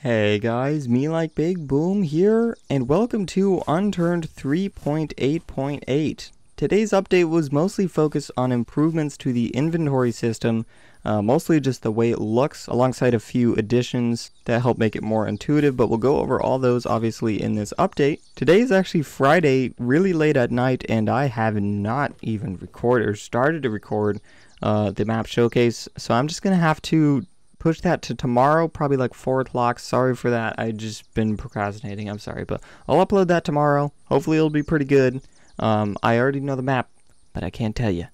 Hey guys, MeLikeBigBoom here, and welcome to Unturned 3.8.8. Today's update was mostly focused on improvements to the inventory system, mostly just the way it looks, alongside a few additions that help make it more intuitive, but we'll go over all those obviously in this update. Today is actually Friday, really late at night, and I have not even recorded or started to record the map showcase, so I'm just going to have to push that to tomorrow, probably like 4 o'clock. Sorry for that. I just been procrastinating. I'm sorry, but I'll upload that tomorrow. Hopefully it'll be pretty good. I already know the map, but I can't tell you.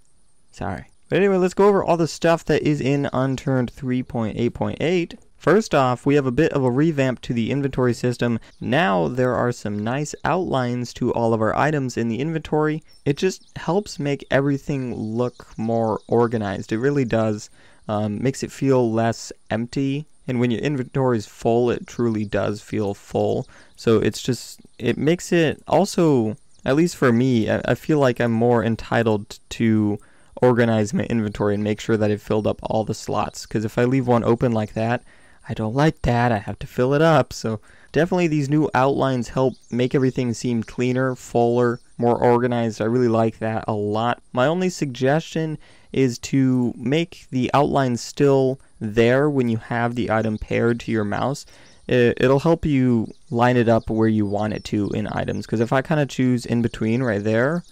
Sorry. But anyway, let's go over all the stuff that is in Unturned 3.8.8. First off, we have a bit of a revamp to the inventory system. Now there are some nice outlines to all of our items in the inventory. It just helps make everything look more organized. It really does. Makes it feel less empty, and when your inventory is full, it truly does feel full. So it makes it also, at least for me, I feel like I'm more entitled to organize my inventory and make sure that it filled up all the slots, because if I leave one open like that, I don't like that. I have to fill it up. So definitely these new outlines help make everything seem cleaner, fuller, more organized. I really like that a lot. My only suggestion is to make the outline still there when you have the item paired to your mouse. It'll help you line it up where you want it to in items, because if I kind of choose in between right there,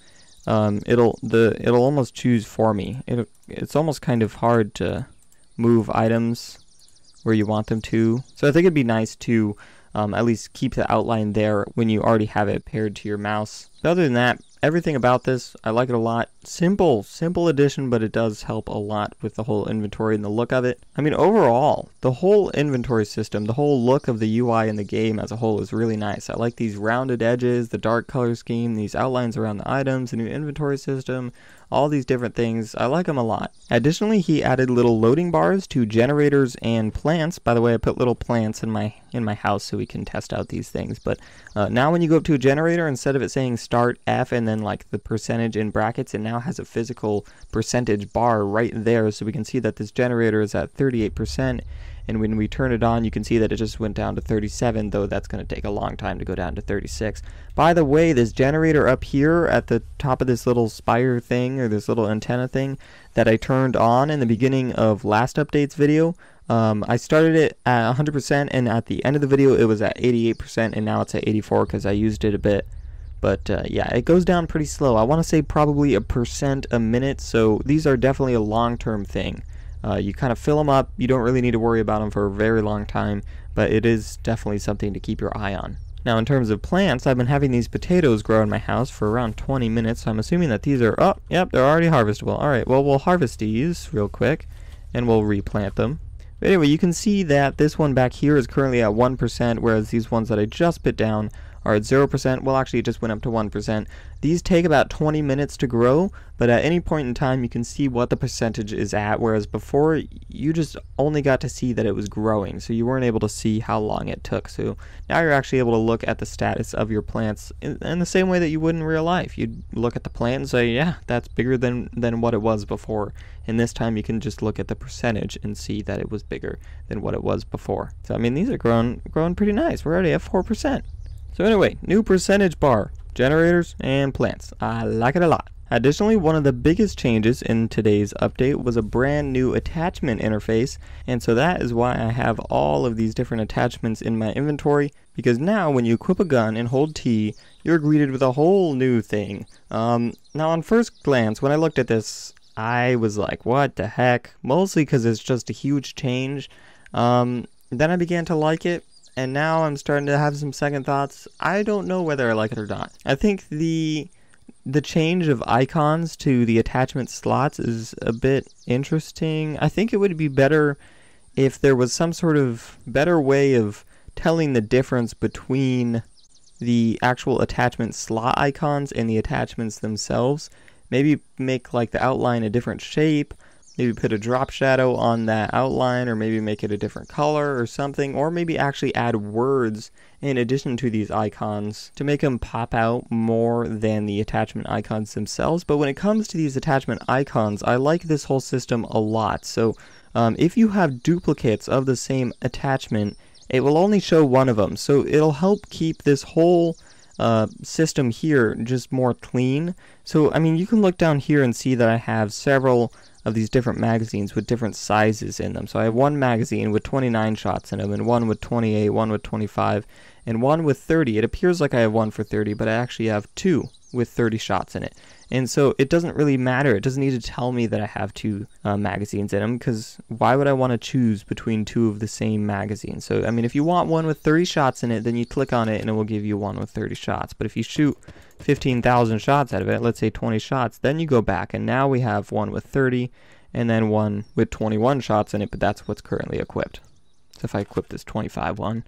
it'll almost choose for me. It's almost kind of hard to move items where you want them to. So I think it'd be nice to at least keep the outline there when you already have it paired to your mouse. But other than that, everything about this, I like it a lot. Simple addition, but it does help a lot with the whole inventory and the look of it. I mean, overall, the whole inventory system, the whole look of the UI in the game as a whole is really nice. I like these rounded edges, the dark color scheme, these outlines around the items, the new inventory system, all these different things. I like them a lot. Additionally, he added little loading bars to generators and plants. By the way, I put little plants in my house so we can test out these things. But now when you go up to a generator, instead of it saying start F and then like the percentage in brackets, it now has a physical percentage bar right there, so we can see that this generator is at 38%. And when we turn it on, you can see that it just went down to 37, though that's going to take a long time to go down to 36. By the way, this generator up here at the top of this little spire thing, or this little antenna thing, that I turned on in the beginning of last update's video, I started it at 100%, and at the end of the video it was at 88%, and now it's at 84 because I used it a bit. But yeah, it goes down pretty slow. I want to say probably 1% a minute, so these are definitely a long-term thing. You kind of fill them up. You don't really need to worry about them for a very long time, but it is definitely something to keep your eye on. Now, in terms of plants, I've been having these potatoes grow in my house for around 20 minutes, so I'm assuming that these are, oh, yep, they're already harvestable. Alright, well, we'll harvest these real quick, and we'll replant them. But anyway, you can see that this one back here is currently at 1%, whereas these ones that I just put down are at 0%. Well, actually, it just went up to 1%. These take about 20 minutes to grow, but at any point in time, you can see what the percentage is at, whereas before, you just only got to see that it was growing, so you weren't able to see how long it took. So now you're actually able to look at the status of your plants in the same way that you would in real life. You'd look at the plant and say, yeah, that's bigger than what it was before. And this time, you can just look at the percentage and see that it was bigger than what it was before. So, I mean, these are growing pretty nice. We're already at 4%. So anyway, new percentage bar, generators, and plants. I like it a lot. Additionally, one of the biggest changes in today's update was a brand new attachment interface, and so that is why I have all of these different attachments in my inventory, because now when you equip a gun and hold T, you're greeted with a whole new thing. Now on first glance, when I looked at this, I was like, what the heck? Mostly because it's just a huge change. Then I began to like it. And now I'm starting to have some second thoughts. I don't know whether I like it or not. I think the change of icons to the attachment slots is a bit interesting. I think it would be better if there was some sort of better way of telling the difference between the actual attachment slot icons and the attachments themselves. Maybe make like the outline a different shape. Maybe put a drop shadow on that outline, or maybe make it a different color or something, or maybe actually add words in addition to these icons to make them pop out more than the attachment icons themselves. But when it comes to these attachment icons, I like this whole system a lot. So if you have duplicates of the same attachment it will only show one of them. So it'll help keep this whole system here just more clean. So I mean, you can look down here and see that I have several of these different magazines with different sizes in them. So I have one magazine with 29 shots in them, and one with 28, one with 25, and one with 30. It appears like I have one for 30, but I actually have two with 30 shots in it. And so it doesn't really matter. It doesn't need to tell me that I have two magazines in them, because why would I want to choose between two of the same magazines? So I mean, if you want one with 30 shots in it, then you click on it and it will give you one with 30 shots. But if you shoot 15,000 shots out of it, let's say 20 shots, then you go back and now we have one with 30 and then one with 21 shots in it, but that's what's currently equipped. So if I equip this 25 one,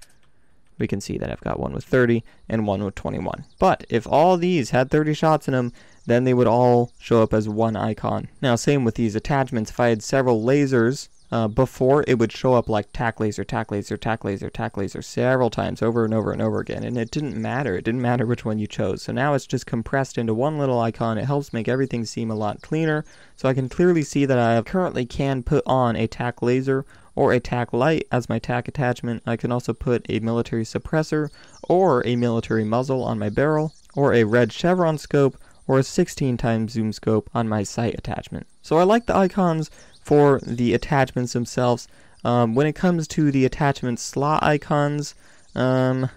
we can see that I've got one with 30 and one with 21. But if all these had 30 shots in them, then they would all show up as one icon. Now, same with these attachments. If I had several lasers before, it would show up like tack laser, tack laser, tack laser, tack laser several times over and over and over again. And it didn't matter. It didn't matter which one you chose. So now it's just compressed into one little icon. It helps make everything seem a lot cleaner. So I can clearly see that I currently can put on a tack laser or a tack light as my tack attachment. I can also put a military suppressor or a military muzzle on my barrel, or a red chevron scope, or a 16 times zoom scope on my sight attachment. So I like the icons for the attachments themselves. When it comes to the attachment slot icons, I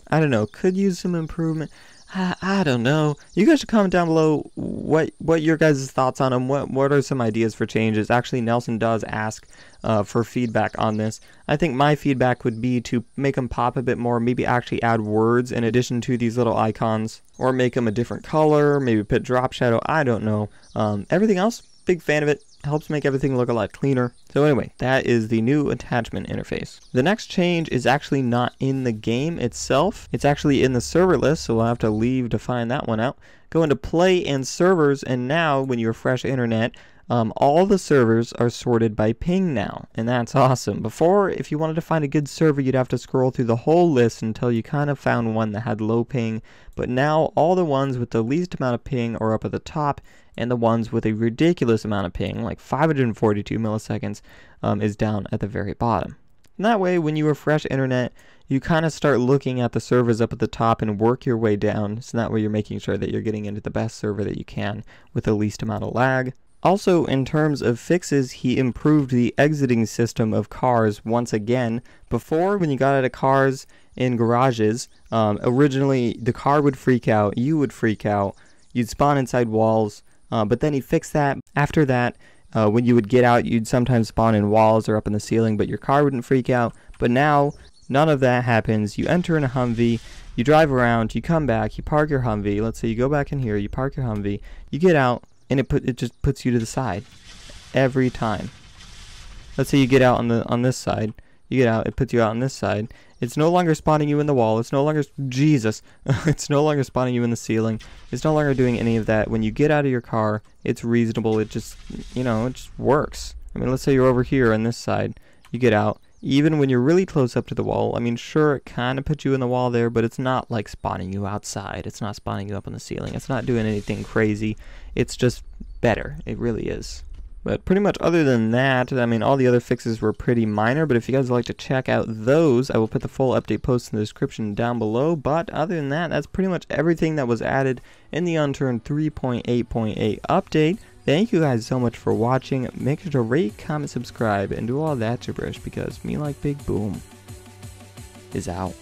don't know, could use some improvement. I don't know. You guys should comment down below what your guys' thoughts on them. What are some ideas for changes? Actually, Nelson does ask for feedback on this. I think my feedback would be to make them pop a bit more, maybe actually add words in addition to these little icons, or make them a different color, maybe put drop shadow. I don't know. Everything else, big fan of it. Helps make everything look a lot cleaner. So anyway, that is the new attachment interface. The next change is actually not in the game itself. It's actually in the server list, so we'll have to leave to find that one out. Go into play and servers, and now when you refresh internet, all the servers are sorted by ping now, and that's awesome. Before, if you wanted to find a good server, you'd have to scroll through the whole list until you kind of found one that had low ping, but now all the ones with the least amount of ping are up at the top, and the ones with a ridiculous amount of ping, like 542 milliseconds, is down at the very bottom. And that way, when you refresh internet, you kind of start looking at the servers up at the top and work your way down, so that way you're making sure that you're getting into the best server that you can with the least amount of lag. Also, in terms of fixes, he improved the exiting system of cars once again. Before, when you got out of cars in garages, originally the car would freak out, you would freak out, you'd spawn inside walls, but then he fixed that. After that, when you would get out, you'd sometimes spawn in walls or up in the ceiling, but your car wouldn't freak out. But now, none of that happens. You enter in a Humvee, you drive around, you come back, you park your Humvee. Let's say you go back in here, you park your Humvee, you get out, and it just puts you to the side every time. Let's say you get out on this side, you get out, it puts you out on this side. It's no longer spawning you in the wall. It's no longer, Jesus, it's no longer spawning you in the ceiling. It's no longer doing any of that. When you get out of your car, it's reasonable. It just, you know, it just works. I mean, let's say you're over here on this side, you get out. Even when you're really close up to the wall, I mean, sure, it kind of puts you in the wall there, but it's not like spawning you outside. It's not spawning you up on the ceiling. It's not doing anything crazy. It's just better. It really is. But pretty much other than that, I mean, all the other fixes were pretty minor, but if you guys would like to check out those, I will put the full update post in the description down below. But other than that, that's pretty much everything that was added in the Unturned 3.8.8 update. Thank you guys so much for watching. Make sure to rate, comment, subscribe, and do all that gibberish, because MeLikeBigBoom is out.